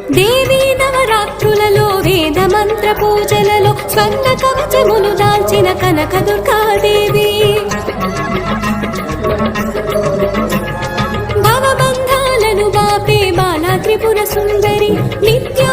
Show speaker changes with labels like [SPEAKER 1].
[SPEAKER 1] దేవీ నవరాత్రులలో వేద మంత్ర పూజలలో స్వర్ణ కవచములు దాల్చిన కనక దుర్గాదేవి భవబంధాలను బాపే బాలా త్రిపుర సుందరి నిత్య